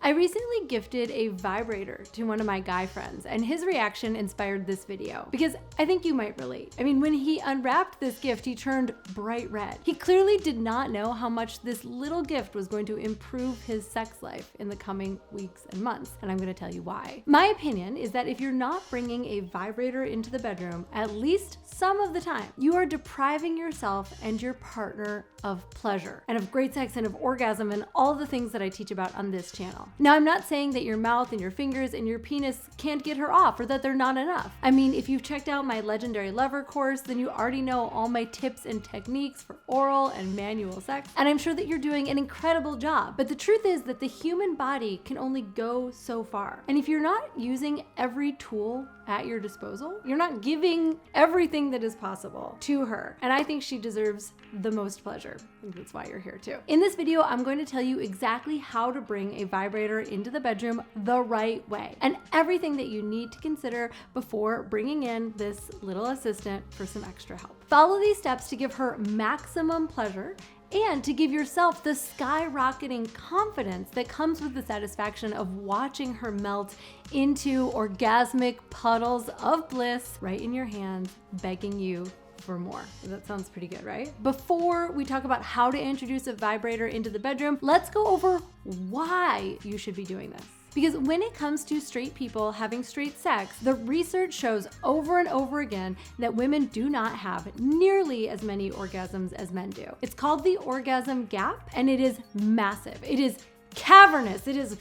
I recently gifted a vibrator to one of my guy friends, and his reaction inspired this video because I think you might relate. I mean, when he unwrapped this gift, he turned bright red. He clearly did not know how much this little gift was going to improve his sex life in the coming weeks and months, and I'm going to tell you why. My opinion is that if you're not bringing a vibrator into the bedroom at least some of the time, you are depriving yourself and your partner of pleasure and of great sex and of orgasm and all the things that I teach about on this channel. Now, I'm not saying that your mouth and your fingers and your penis can't get her off or that they're not enough. I mean, if you've checked out my Legendary Lover course, then you already know all my tips and techniques for oral and manual sex, and I'm sure that you're doing an incredible job. But the truth is that the human body can only go so far. And if you're not using every tool at your disposal, you're not giving everything that is possible to her. And I think she deserves the most pleasure. I think that's why you're here too. In this video, I'm going to tell you exactly how to bring a vibrator into the bedroom the right way and everything that you need to consider before bringing in this little assistant for some extra help. Follow these steps to give her maximum pleasure and to give yourself the skyrocketing confidence that comes with the satisfaction of watching her melt into orgasmic puddles of bliss right in your hands, begging you for more. That sounds pretty good, right? Before we talk about how to introduce a vibrator into the bedroom, let's go over why you should be doing this. Because when it comes to straight people having straight sex, the research shows over and over again that women do not have nearly as many orgasms as men do. It's called the orgasm gap, and it is massive. It is cavernous. It is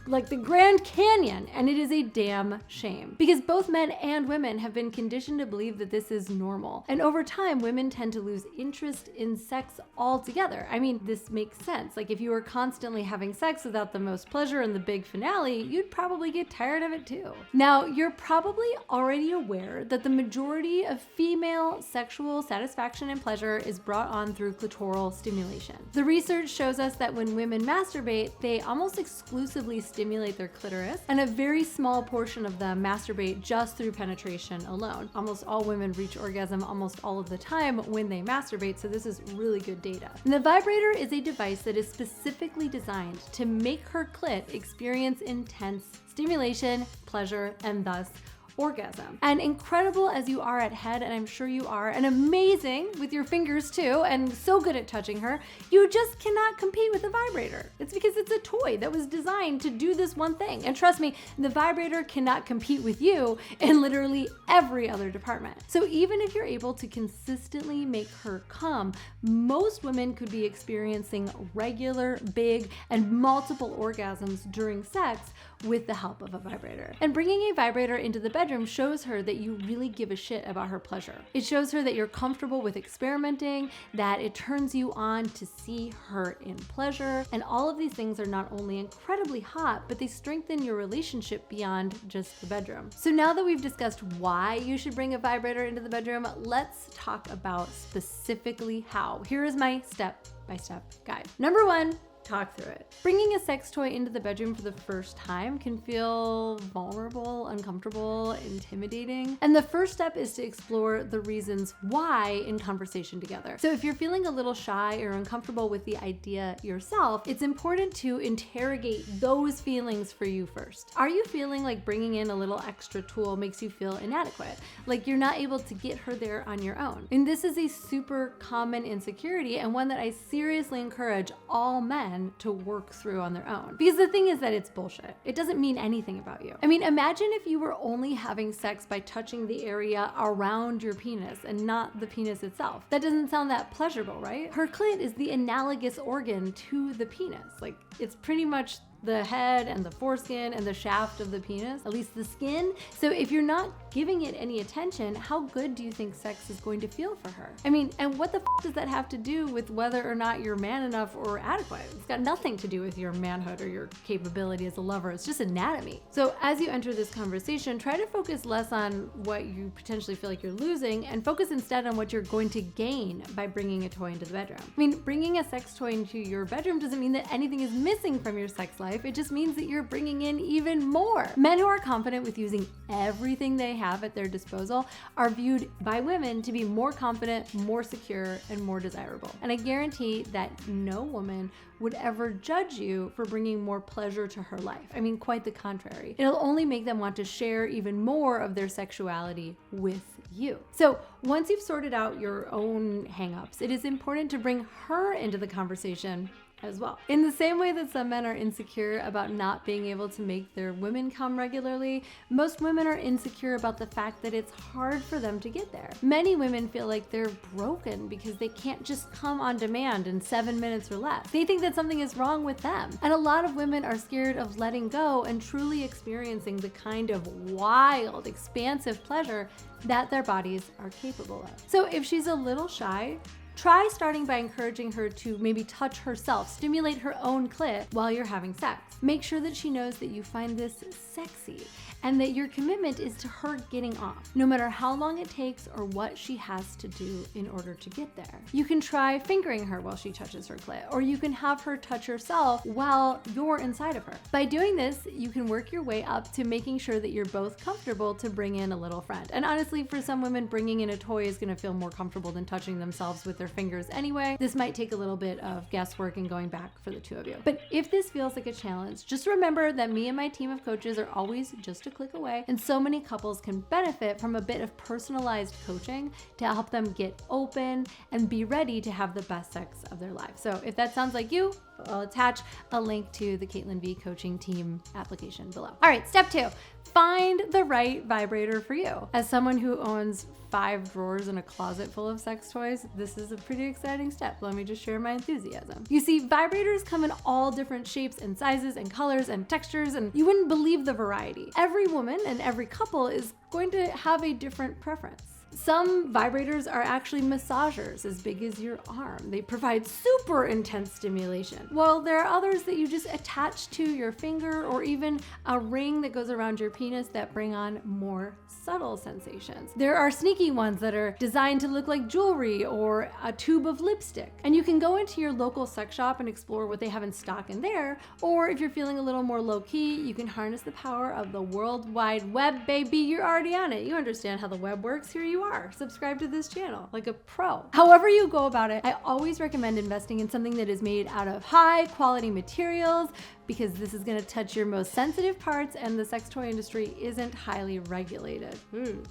like the Grand Canyon, and it is a damn shame because both men and women have been conditioned to believe that this is normal. And over time, women tend to lose interest in sex altogether. I mean, this makes sense. Like if you were constantly having sex without the most pleasure in the big finale, you'd probably get tired of it too. Now, you're probably already aware that the majority of female sexual satisfaction and pleasure is brought on through clitoral stimulation. The research shows us that when women masturbate, they almost exclusively stimulate their clitoris, and a very small portion of them masturbate just through penetration alone. Almost all women reach orgasm almost all of the time when they masturbate, so this is really good data. And the vibrator is a device that is specifically designed to make her clit experience intense stimulation, pleasure, and thus orgasm. And incredible as you are at head, and I'm sure you are, and amazing with your fingers too, and so good at touching her, you just cannot compete with a vibrator. It's because it's a toy that was designed to do this one thing. And trust me, the vibrator cannot compete with you in literally every other department. So even if you're able to consistently make her come, most women could be experiencing regular, big, and multiple orgasms during sex with the help of a vibrator. And bringing a vibrator into the bedroom shows her that you really give a shit about her pleasure. It shows her that you're comfortable with experimenting, that it turns you on to see her in pleasure, and all of these things are not only incredibly hot, but they strengthen your relationship beyond just the bedroom. So now that we've discussed why you should bring a vibrator into the bedroom, let's talk about specifically how. Here is my step-by-step guide. Number 1, talk through it. Bringing a sex toy into the bedroom for the first time can feel vulnerable, uncomfortable, intimidating. And the first step is to explore the reasons why in conversation together. So if you're feeling a little shy or uncomfortable with the idea yourself, it's important to interrogate those feelings for you first. Are you feeling like bringing in a little extra tool makes you feel inadequate? Like you're not able to get her there on your own? And this is a super common insecurity, and one that I seriously encourage all men to work through on their own. Because the thing is that it's bullshit. It doesn't mean anything about you. I mean, imagine if you were only having sex by touching the area around your penis and not the penis itself. That doesn't sound that pleasurable, right? Her clit is the analogous organ to the penis. Like, it's pretty much the head and the foreskin and the shaft of the penis, at least the skin. So if you're not giving it any attention, how good do you think sex is going to feel for her? I mean, and what the does that have to do with whether or not you're man enough or adequate? It's got nothing to do with your manhood or your capability as a lover. It's just anatomy. So as you enter this conversation, try to focus less on what you potentially feel like you're losing and focus instead on what you're going to gain by bringing a toy into the bedroom. I mean, bringing a sex toy into your bedroom doesn't mean that anything is missing from your sex life. life. It just means that you're bringing in even more. Men who are confident with using everything they have at their disposal are viewed by women to be more confident, more secure, and more desirable. And I guarantee that no woman would ever judge you for bringing more pleasure to her life. I mean, quite the contrary. It'll only make them want to share even more of their sexuality with you. So once you've sorted out your own hangups, it is important to bring her into the conversation as well. In the same way that some men are insecure about not being able to make their women come regularly, most women are insecure about the fact that it's hard for them to get there. Many women feel like they're broken because they can't just come on demand in 7 minutes or less. They think that something is wrong with them. And a lot of women are scared of letting go and truly experiencing the kind of wild, expansive pleasure that their bodies are capable of. So if she's a little shy, try starting by encouraging her to maybe touch herself, stimulate her own clit while you're having sex. Make sure that she knows that you find this sexy and that your commitment is to her getting off, no matter how long it takes or what she has to do in order to get there. You can try fingering her while she touches her clit, or you can have her touch herself while you're inside of her. By doing this, you can work your way up to making sure that you're both comfortable to bring in a little friend. And honestly, for some women, bringing in a toy is gonna feel more comfortable than touching themselves with their fingers anyway. This might take a little bit of guesswork and going back for the two of you. But if this feels like a challenge, just remember that me and my team of coaches are always just a click away, and so many couples can benefit from a bit of personalized coaching to help them get open and be ready to have the best sex of their life. So if that sounds like you, I'll attach a link to the Caitlin V coaching team application below. All right, step 2, find the right vibrator for you. As someone who owns 5 drawers in a closet full of sex toys, this is a pretty exciting step. Let me just share my enthusiasm. You see, vibrators come in all different shapes and sizes and colors and textures, and you wouldn't believe the variety. Every woman and every couple is going to have a different preference. Some vibrators are actually massagers as big as your arm. They provide super intense stimulation. While there are others that you just attach to your finger, or even a ring that goes around your penis that bring on more subtle sensations. There are sneaky ones that are designed to look like jewelry or a tube of lipstick. And you can go into your local sex shop and explore what they have in stock in there. Or if you're feeling a little more low-key, you can harness the power of the World Wide Web, baby. You're already on it. You understand how the web works. Here you are. Subscribe to this channel like a pro. However you go about it, I always recommend investing in something that is made out of high quality materials, because this is going to touch your most sensitive parts, and the sex toy industry isn't highly regulated.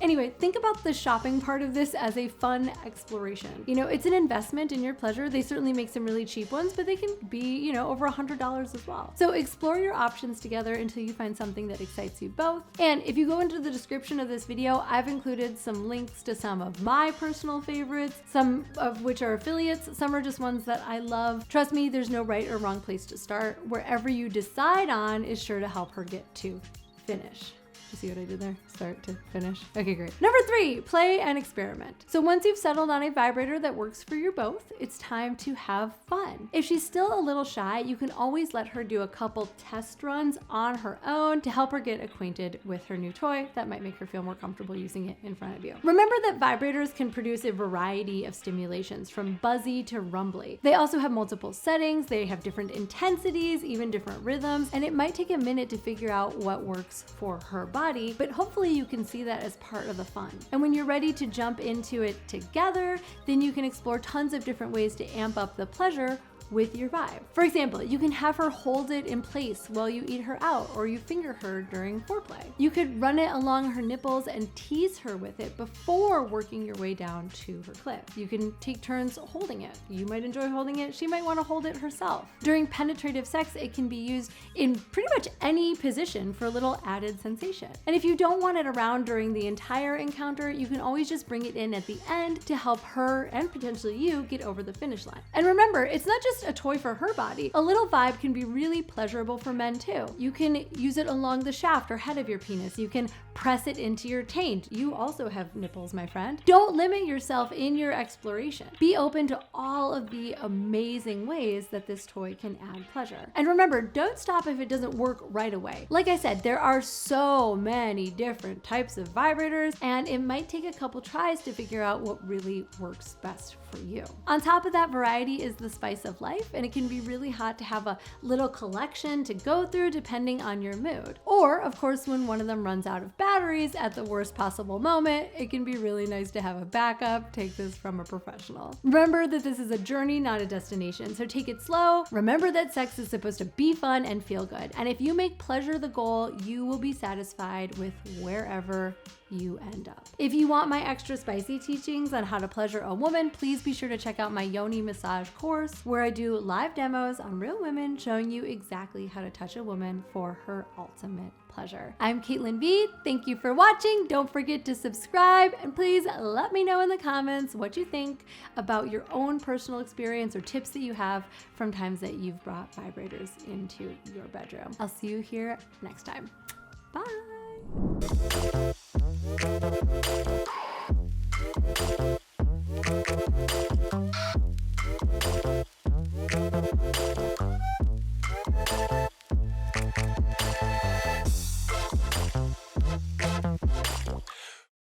Anyway, think about the shopping part of this as a fun exploration. You know, it's an investment in your pleasure. They certainly make some really cheap ones, but they can be, you know, over $100 as well. So explore your options together until you find something that excites you both. And if you go into the description of this video, I've included some links to some of my personal favorites, some of which are affiliates, some are just ones that I love. Trust me, there's no right or wrong place to start. Wherever you decide on is sure to help her get to finish. You see what I did there? Start to finish. Okay, great. Number 3, play and experiment. So once you've settled on a vibrator that works for you both, it's time to have fun. If she's still a little shy, you can always let her do a couple test runs on her own to help her get acquainted with her new toy. That might make her feel more comfortable using it in front of you. Remember that vibrators can produce a variety of stimulations, from buzzy to rumbly. They also have multiple settings, they have different intensities, even different rhythms, and it might take a minute to figure out what works for her body, but hopefully you can see that as part of the fun. And when you're ready to jump into it together, then you can explore tons of different ways to amp up the pleasure with your vibe. For example, you can have her hold it in place while you eat her out, or you finger her during foreplay. You could run it along her nipples and tease her with it before working your way down to her clit. You can take turns holding it. You might enjoy holding it, she might want to hold it herself. During penetrative sex, it can be used in pretty much any position for a little added sensation. And if you don't want it around during the entire encounter, you can always just bring it in at the end to help her and potentially you get over the finish line. And remember, it's not just a toy for her body. A little vibe can be really pleasurable for men too. You can use it along the shaft or head of your penis. You can press it into your taint. You also have nipples, my friend. Don't limit yourself in your exploration. Be open to all of the amazing ways that this toy can add pleasure. And remember, don't stop if it doesn't work right away. Like I said, there are so many different types of vibrators, and it might take a couple tries to figure out what really works best for you. On top of that variety is the spice of life, and it can be really hot to have a little collection to go through depending on your mood. Or, of course, when one of them runs out of batteries at the worst possible moment, it can be really nice to have a backup. Take this from a professional. Remember that this is a journey, not a destination, so take it slow. Remember that sex is supposed to be fun and feel good, and if you make pleasure the goal, you will be satisfied with wherever you end up. If you want my extra spicy teachings on how to pleasure a woman, please be sure to check out my Yoni massage course, where I do live demos on real women showing you exactly how to touch a woman for her ultimate pleasure. I'm Caitlin V. Thank you for watching. Don't forget to subscribe, and please let me know in the comments what you think about your own personal experience or tips that you have from times that you've brought vibrators into your bedroom. I'll see you here next time. Bye.